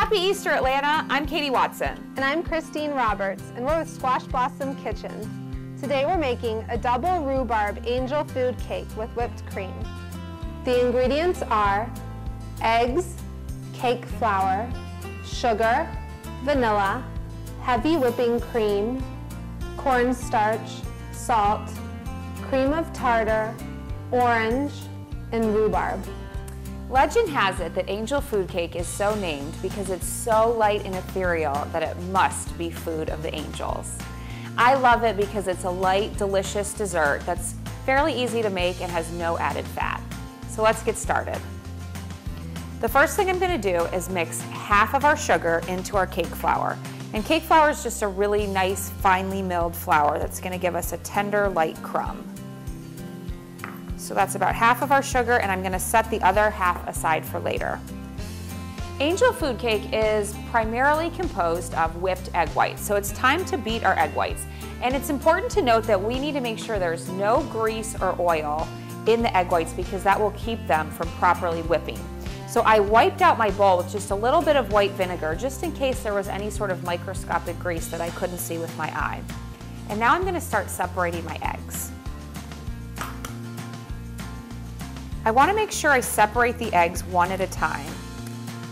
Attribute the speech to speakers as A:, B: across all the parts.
A: Happy Easter, Atlanta. I'm Katy Watson.
B: And I'm Christine Roberts, and we're with Squash Blossom Kitchens. Today we're making a double rhubarb angel food cake with whipped cream. The ingredients are eggs, cake flour, sugar, vanilla, heavy whipping cream, cornstarch, salt, cream of tartar, orange, and rhubarb.
A: Legend has it that angel food cake is so named because it's so light and ethereal that it must be food of the angels. I love it because it's a light, delicious dessert that's fairly easy to make and has no added fat. So let's get started. The first thing I'm going to do is mix half of our sugar into our cake flour. And cake flour is just a really nice, finely milled flour that's going to give us a tender, light crumb. So that's about half of our sugar, and I'm going to set the other half aside for later. Angel food cake is primarily composed of whipped egg whites, so it's time to beat our egg whites. And it's important to note that we need to make sure there's no grease or oil in the egg whites because that will keep them from properly whipping. So I wiped out my bowl with just a little bit of white vinegar just in case there was any sort of microscopic grease that I couldn't see with my eye. And now I'm going to start separating my eggs. I want to make sure I separate the eggs one at a time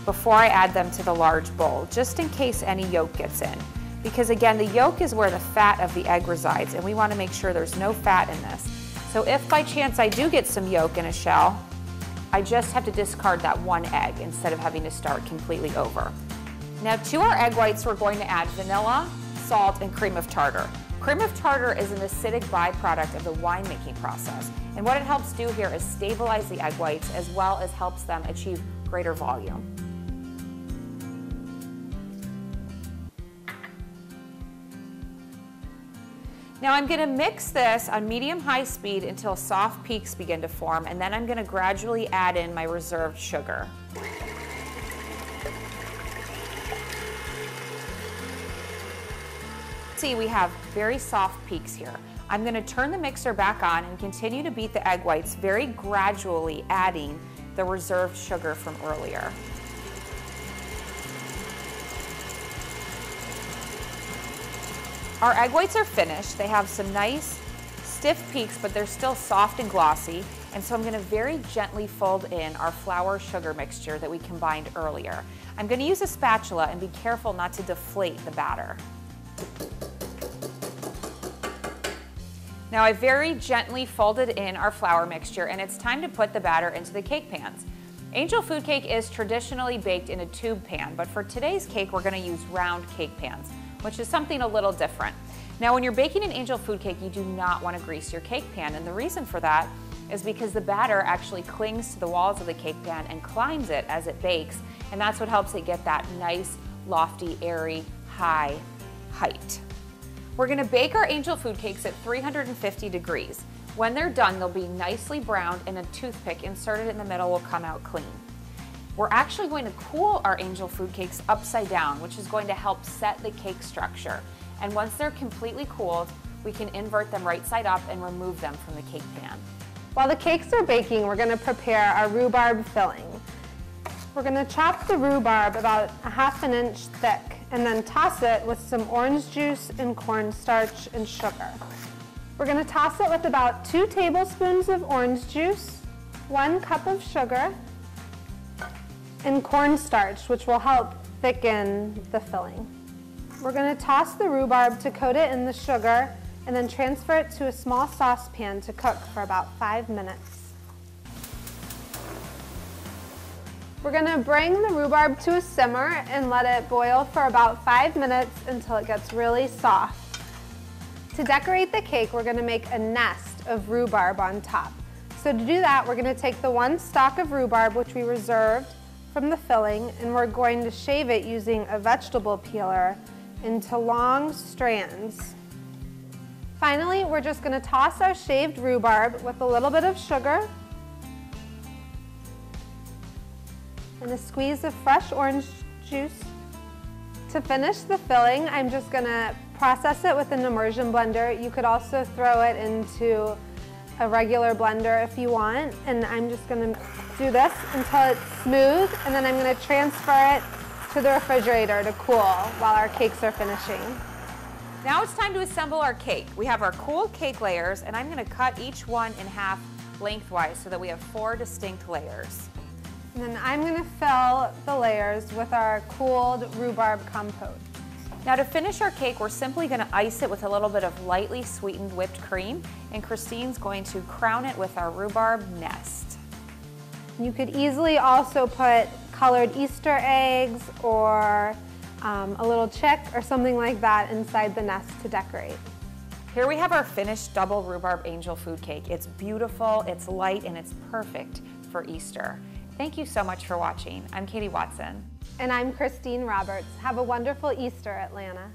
A: before I add them to the large bowl, just in case any yolk gets in. Because again, the yolk is where the fat of the egg resides, and we want to make sure there's no fat in this. So if by chance I do get some yolk in a shell, I just have to discard that one egg instead of having to start completely over. Now to our egg whites, we're going to add vanilla, salt, and cream of tartar. Cream of tartar is an acidic byproduct of the winemaking process, and what it helps do here is stabilize the egg whites as well as helps them achieve greater volume. Now I'm going to mix this on medium-high speed until soft peaks begin to form, and then I'm going to gradually add in my reserved sugar. See, we have very soft peaks here. I'm going to turn the mixer back on and continue to beat the egg whites, very gradually adding the reserved sugar from earlier. Our egg whites are finished. They have some nice stiff peaks, but they're still soft and glossy. And so I'm going to very gently fold in our flour sugar mixture that we combined earlier. I'm going to use a spatula and be careful not to deflate the batter. Now I very gently folded in our flour mixture, and it's time to put the batter into the cake pans. Angel food cake is traditionally baked in a tube pan, but for today's cake we're going to use round cake pans, which is something a little different. Now when you're baking an angel food cake, you do not want to grease your cake pan, and the reason for that is because the batter actually clings to the walls of the cake pan and climbs it as it bakes, and that's what helps it get that nice, lofty, airy, high height. We're going to bake our angel food cakes at 350 degrees. When they're done, they'll be nicely browned, and a toothpick inserted in the middle will come out clean. We're actually going to cool our angel food cakes upside down, which is going to help set the cake structure. And once they're completely cooled, we can invert them right side up and remove them from the cake pan.
B: While the cakes are baking, we're going to prepare our rhubarb filling. We're going to chop the rhubarb about a ½ inch thick and then toss it with some orange juice and cornstarch and sugar. We're going to toss it with about 2 tablespoons of orange juice, 1 cup of sugar, and cornstarch, which will help thicken the filling. We're going to toss the rhubarb to coat it in the sugar and then transfer it to a small saucepan to cook for about 5 minutes. We're going to bring the rhubarb to a simmer and let it boil for about 5 minutes until it gets really soft. To decorate the cake, we're going to make a nest of rhubarb on top. So to do that, we're going to take the 1 stalk of rhubarb, which we reserved from the filling, and we're going to shave it using a vegetable peeler into long strands. Finally, we're just going to toss our shaved rhubarb with a little bit of sugar and a squeeze of fresh orange juice. To finish the filling, I'm just going to process it with an immersion blender. You could also throw it into a regular blender if you want, and I'm just going to do this until it's smooth, and then I'm going to transfer it to the refrigerator to cool while our cakes are finishing.
A: Now it's time to assemble our cake. We have our cool cake layers, and I'm going to cut each one in half lengthwise so that we have 4 distinct layers.
B: And then I'm going to fill the layers with our cooled rhubarb compote.
A: Now to finish our cake, we're simply going to ice it with a little bit of lightly sweetened whipped cream, and Christine's going to crown it with our rhubarb nest.
B: You could easily also put colored Easter eggs or a little chick or something like that inside the nest to decorate.
A: Here we have our finished double rhubarb angel food cake. It's beautiful, it's light, and it's perfect for Easter. Thank you so much for watching. I'm Katie Watson.
B: And I'm Christine Roberts. Have a wonderful Easter, Atlanta.